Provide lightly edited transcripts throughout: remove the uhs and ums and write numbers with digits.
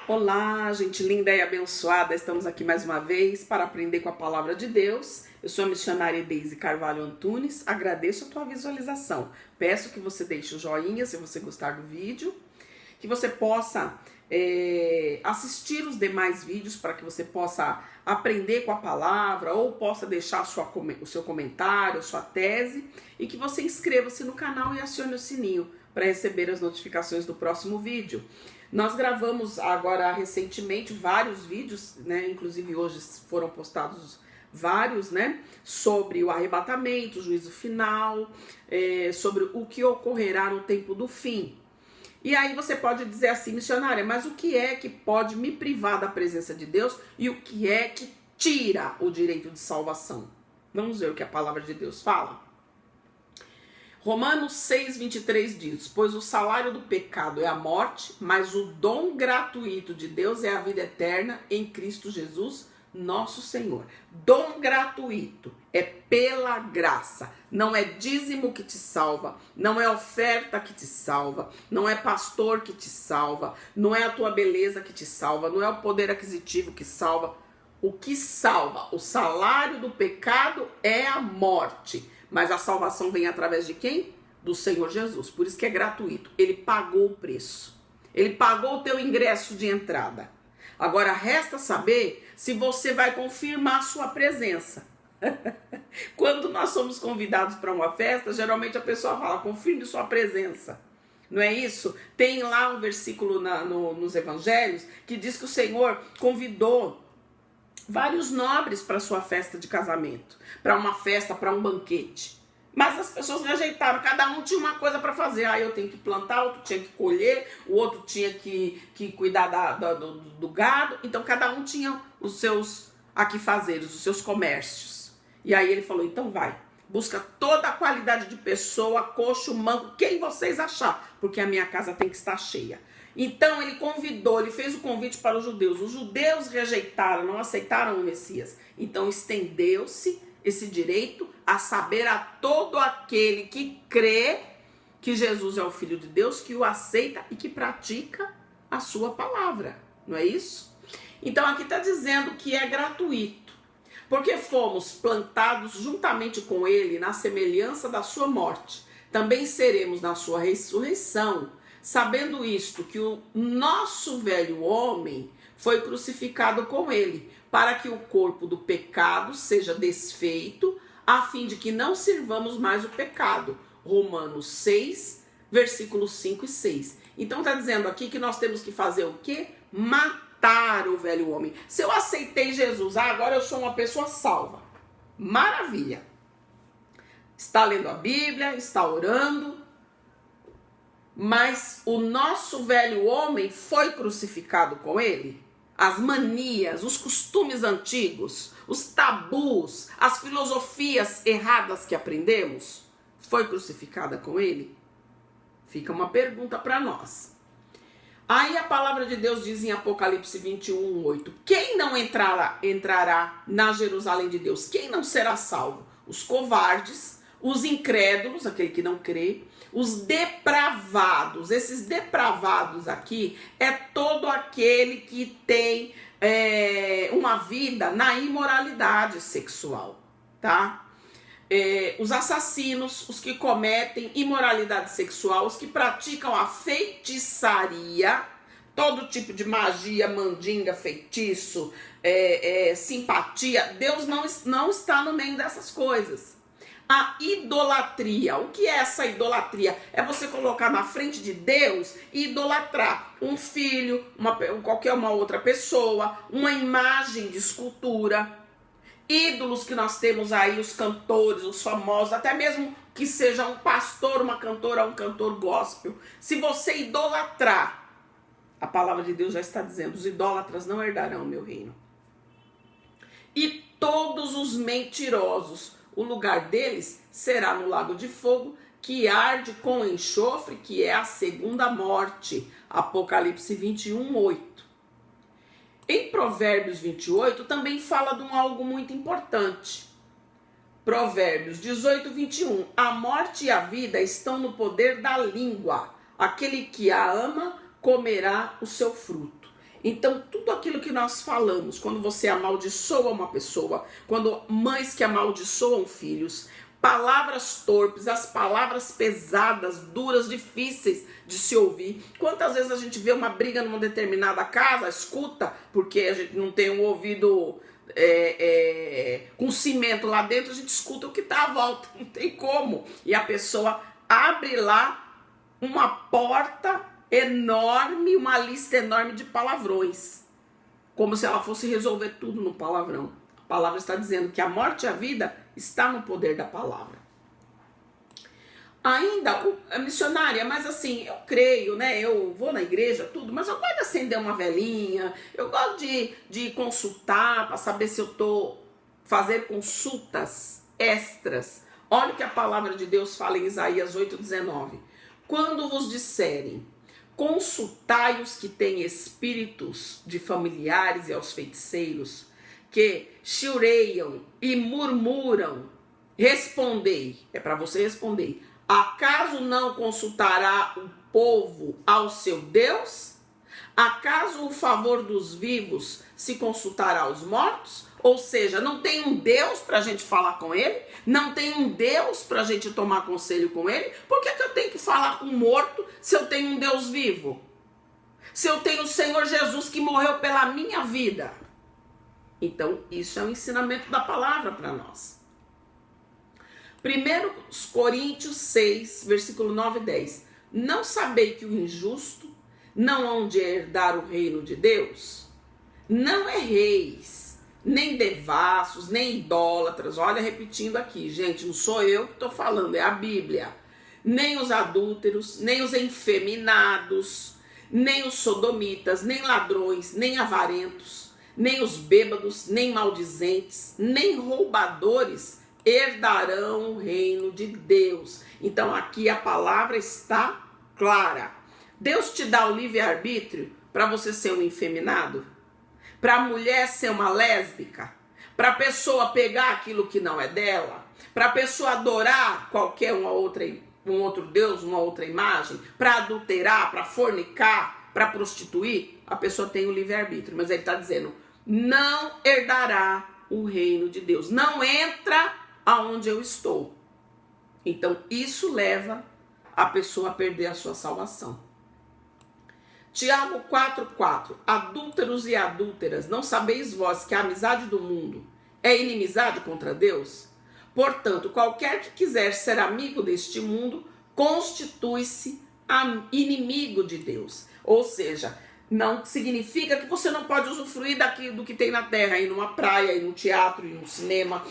Olá, gente linda e abençoada, estamos aqui mais uma vez para aprender com a palavra de Deus. Eu sou a missionária Deise Carvalho Antunes, agradeço a tua visualização. Peço que você deixe o joinha se você gostar do vídeo, que você possa assistir os demais vídeos para que você possa aprender com a palavra ou possa deixar o seu comentário, a sua tese e que você inscreva-se no canal e acione o sininho para receber as notificações do próximo vídeo. Nós gravamos agora recentemente vários vídeos, né? Inclusive hoje foram postados vários, né? Sobre o arrebatamento, o juízo final, sobre o que ocorrerá no tempo do fim. E aí você pode dizer assim, missionária, mas o que é que pode me privar da presença de Deus e o que é que tira o direito de salvação? Vamos ver o que a palavra de Deus fala? Romanos 6,23 diz: pois o salário do pecado é a morte, mas o dom gratuito de Deus é a vida eterna em Cristo Jesus, nosso Senhor. Dom gratuito é pela graça, não é dízimo que te salva, não é oferta que te salva, não é pastor que te salva, não é a tua beleza que te salva, não é o poder aquisitivo que salva. O que salva, o salário do pecado é a morte. Mas a salvação vem através de quem? Do Senhor Jesus. Por isso que é gratuito. Ele pagou o preço. Ele pagou o teu ingresso de entrada. Agora resta saber se você vai confirmar a sua presença. Quando nós somos convidados para uma festa, geralmente a pessoa fala, confirme sua presença. Não é isso? Tem lá um versículo nos evangelhos que diz que o Senhor convidou vários nobres para sua festa de casamento, para uma festa, para um banquete. Mas as pessoas rejeitaram, cada um tinha uma coisa para fazer. Eu tenho que plantar, outro tinha que colher, o outro tinha que cuidar do gado. Então cada um tinha os seus aquifazeres, os seus comércios. E aí ele falou, então vai, busca toda a qualidade de pessoa, coxo, manco, quem vocês achar, porque a minha casa tem que estar cheia. Então ele convidou, ele fez o convite para os judeus. Os judeus rejeitaram, não aceitaram o Messias. Então estendeu-se esse direito a saber a todo aquele que crê que Jesus é o Filho de Deus, que o aceita e que pratica a sua palavra. Não é isso? Então aqui está dizendo que é gratuito, porque fomos plantados juntamente com ele na semelhança da sua morte. Também seremos na sua ressurreição. Sabendo isto, que o nosso velho homem foi crucificado com ele, para que o corpo do pecado seja desfeito, a fim de que não sirvamos mais o pecado. Romanos 6, versículos 5 e 6. Então está dizendo aqui que nós temos que fazer o quê? Matar o velho homem. Se eu aceitei Jesus, agora eu sou uma pessoa salva. Maravilha. Está lendo a Bíblia, está orando, mas o nosso velho homem foi crucificado com ele. As manias, os costumes antigos, os tabus, as filosofias erradas que aprendemos, foi crucificada com ele? Fica uma pergunta para nós. Aí a palavra de Deus diz em Apocalipse 21:8, quem não entrará na Jerusalém de Deus? Quem não será salvo? Os covardes, os incrédulos, aquele que não crê, os depravados. Esses depravados aqui é todo aquele que tem uma vida na imoralidade sexual, tá? Os assassinos, os que cometem imoralidade sexual, os que praticam a feitiçaria, todo tipo de magia, mandinga, feitiço, simpatia. Deus não está no meio dessas coisas. A idolatria, o que é essa idolatria? É você colocar na frente de Deus e idolatrar um filho, qualquer uma outra pessoa, uma imagem de escultura, ídolos que nós temos aí, os cantores, os famosos, até mesmo que seja um pastor, uma cantora, um cantor gospel. Se você idolatrar, a palavra de Deus já está dizendo, os idólatras não herdarão o meu reino. E todos os mentirosos, o lugar deles será no lago de fogo, que arde com enxofre, que é a segunda morte. Apocalipse 21:8. Em Provérbios 28 também fala de algo muito importante. Provérbios 18:21. A morte e a vida estão no poder da língua. Aquele que a ama comerá o seu fruto. Então, tudo aquilo que nós falamos, quando você amaldiçoa uma pessoa, quando mães que amaldiçoam filhos, palavras torpes, as palavras pesadas, duras, difíceis de se ouvir. Quantas vezes a gente vê uma briga numa determinada casa, escuta, porque a gente não tem um ouvido com cimento lá dentro, a gente escuta o que está à volta, não tem como. E a pessoa abre lá uma porta enorme, uma lista enorme de palavrões, como se ela fosse resolver tudo no palavrão. A palavra está dizendo que a morte e a vida está no poder da palavra. Ainda, a missionária, mas assim, eu creio, né? Eu vou na igreja, tudo, mas eu gosto de acender uma velinha, eu gosto de consultar para saber se eu estou fazer consultas extras. Olha o que a palavra de Deus fala em Isaías 8,19. Quando vos disserem, consultai os que têm espíritos de familiares e aos feiticeiros, que chiureiam e murmuram, respondei, é para você responder, acaso não consultará o povo ao seu Deus? Acaso o favor dos vivos se consultará aos mortos? Ou seja, não tem um Deus para a gente falar com ele? Não tem um Deus para a gente tomar conselho com ele? Por que eu tenho que falar com um morto se eu tenho um Deus vivo? Se eu tenho o Senhor Jesus que morreu pela minha vida? Então, isso é um ensinamento da palavra para nós. 1 Coríntios 6, versículo 9 e 10. Não sabei que o injusto não hão de herdar o reino de Deus? Não erreis, nem devassos, nem idólatras. Olha, repetindo aqui, gente, não sou eu que estou falando, é a Bíblia. Nem os adúlteros, nem os efeminados, nem os sodomitas, nem ladrões, nem avarentos, nem os bêbados, nem maldizentes, nem roubadores herdarão o reino de Deus. Então aqui a palavra está clara. Deus te dá o livre-arbítrio para você ser um efeminado? Para a mulher ser uma lésbica? Para a pessoa pegar aquilo que não é dela? Para a pessoa adorar qualquer um outro Deus, uma outra imagem? Para adulterar, para fornicar, para prostituir? A pessoa tem o livre-arbítrio, mas ele está dizendo, não herdará o reino de Deus. Não entra aonde eu estou. Então isso leva a pessoa a perder a sua salvação. Tiago 4,4. Adúlteros e adúlteras, não sabeis vós que a amizade do mundo é inimizade contra Deus? Portanto, qualquer que quiser ser amigo deste mundo, constitui-se inimigo de Deus. Ou seja, não significa que você não pode usufruir do que tem na terra, ir numa praia, ir no teatro, ir no cinema,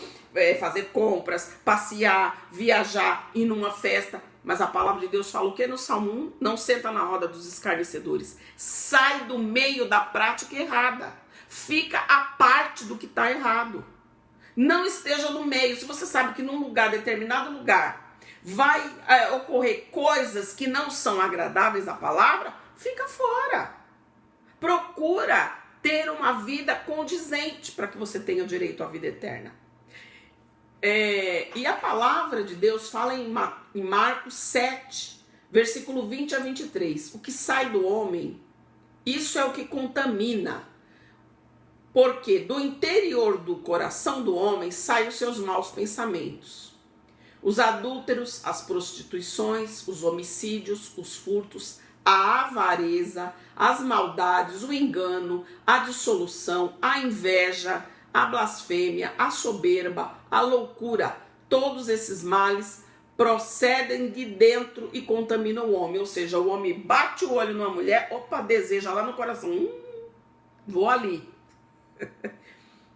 fazer compras, passear, viajar, ir numa festa. Mas a palavra de Deus fala o que no Salmo 1? Não senta na roda dos escarnecedores. Sai do meio da prática errada. Fica à parte do que está errado. Não esteja no meio. Se você sabe que num determinado lugar, vai ocorrer coisas que não são agradáveis à palavra, fica fora. Procura ter uma vida condizente para que você tenha direito à vida eterna. E a palavra de Deus fala em Marcos 7, versículo 20 a 23. O que sai do homem, isso é o que contamina. Porque do interior do coração do homem saem os seus maus pensamentos. Os adúlteros, as prostituições, os homicídios, os furtos, a avareza, as maldades, o engano, a dissolução, a inveja, a blasfêmia, a soberba, a loucura. Todos esses males procedem de dentro e contaminam o homem. Ou seja, o homem bate o olho numa mulher, deseja lá no coração, vou ali.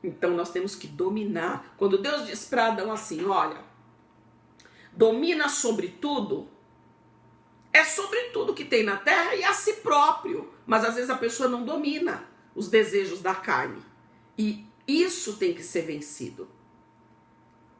Então nós temos que dominar. Quando Deus diz para Adão assim, olha, domina sobre tudo, é sobre tudo que tem na terra e a si próprio. Mas às vezes a pessoa não domina os desejos da carne. E isso tem que ser vencido.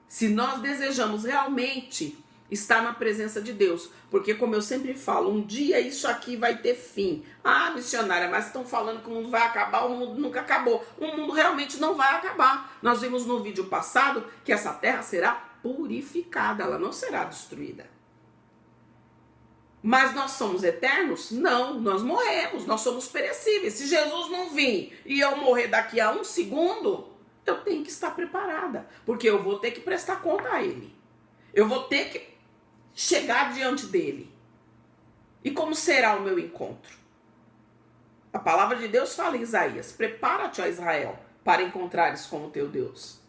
Se nós desejamos realmente estar na presença de Deus. Porque como eu sempre falo, um dia isso aqui vai ter fim. Ah, missionária, mas estão falando que o mundo vai acabar, o mundo nunca acabou. O mundo realmente não vai acabar. Nós vimos no vídeo passado que essa terra será purificada, ela não será destruída. Mas nós somos eternos? Não, nós morremos, nós somos perecíveis. Se Jesus não vir e eu morrer daqui a 1 segundo, eu tenho que estar preparada, porque eu vou ter que prestar conta a Ele. Eu vou ter que chegar diante dEle. E como será o meu encontro? A palavra de Deus fala em Isaías: prepara-te, ó Israel, para encontrares com o teu Deus.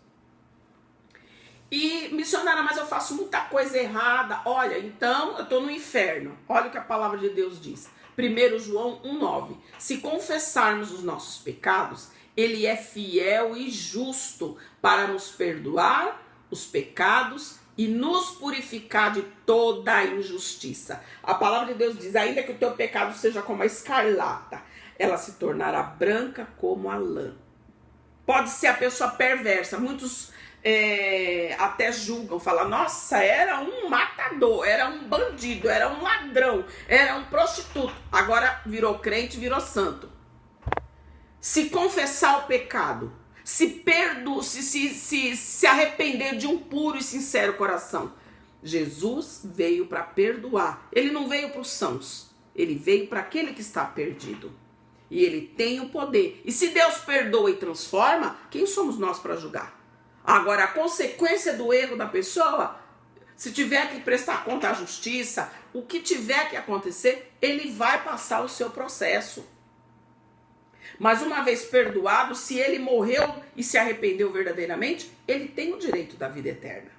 E, missionária, mas eu faço muita coisa errada. Olha, então eu estou no inferno. Olha o que a palavra de Deus diz. 1 João 1,9. Se confessarmos os nossos pecados, Ele é fiel e justo para nos perdoar os pecados e nos purificar de toda a injustiça. A palavra de Deus diz: ainda que o teu pecado seja como a escarlata, ela se tornará branca como a lã. Pode ser a pessoa perversa. Muitos até julgam, falam: nossa, era um matador, era um bandido, era um ladrão, era um prostituto. Agora virou crente, virou santo. Se confessar o pecado, se arrepender de um puro e sincero coração. Jesus veio para perdoar. Ele não veio para os sãos, ele veio para aquele que está perdido. E ele tem o poder. E se Deus perdoa e transforma, quem somos nós para julgar? Agora, a consequência do erro da pessoa, se tiver que prestar conta à justiça, o que tiver que acontecer, ele vai passar o seu processo. Mas uma vez perdoado, se ele morreu e se arrependeu verdadeiramente, ele tem o direito da vida eterna.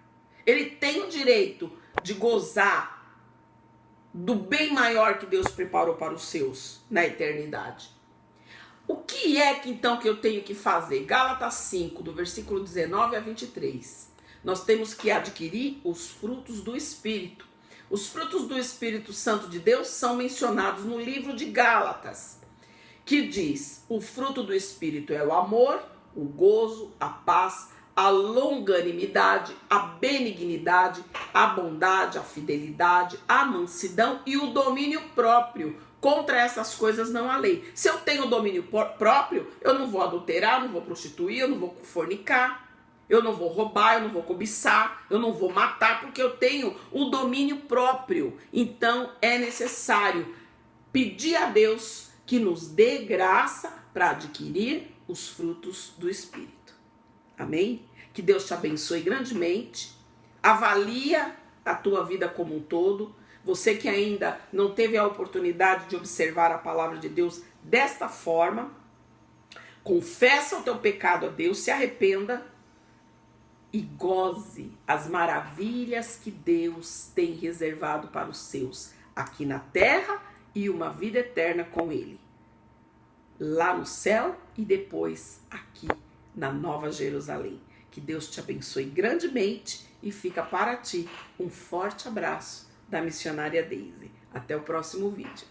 Ele tem o direito de gozar do bem maior que Deus preparou para os seus na eternidade. O que é que então que eu tenho que fazer? Gálatas 5, do versículo 19 a 23. Nós temos que adquirir os frutos do Espírito. Os frutos do Espírito Santo de Deus são mencionados no livro de Gálatas, que diz: o fruto do Espírito é o amor, o gozo, a paz, a longanimidade, a benignidade, a bondade, a fidelidade, a mansidão e o domínio próprio. Contra essas coisas não há lei. Se eu tenho domínio próprio, eu não vou adulterar, eu não vou prostituir, eu não vou fornicar, eu não vou roubar, eu não vou cobiçar, eu não vou matar, porque eu tenho o domínio próprio. Então é necessário pedir a Deus que nos dê graça para adquirir os frutos do Espírito. Amém? Que Deus te abençoe grandemente. Avalia a tua vida como um todo. Você que ainda não teve a oportunidade de observar a palavra de Deus desta forma, confessa o teu pecado a Deus, se arrependa e goze as maravilhas que Deus tem reservado para os seus aqui na terra e uma vida eterna com Ele, lá no céu e depois aqui na Nova Jerusalém. Que Deus te abençoe grandemente e fica para ti um forte abraço da missionária Daisy. Até o próximo vídeo.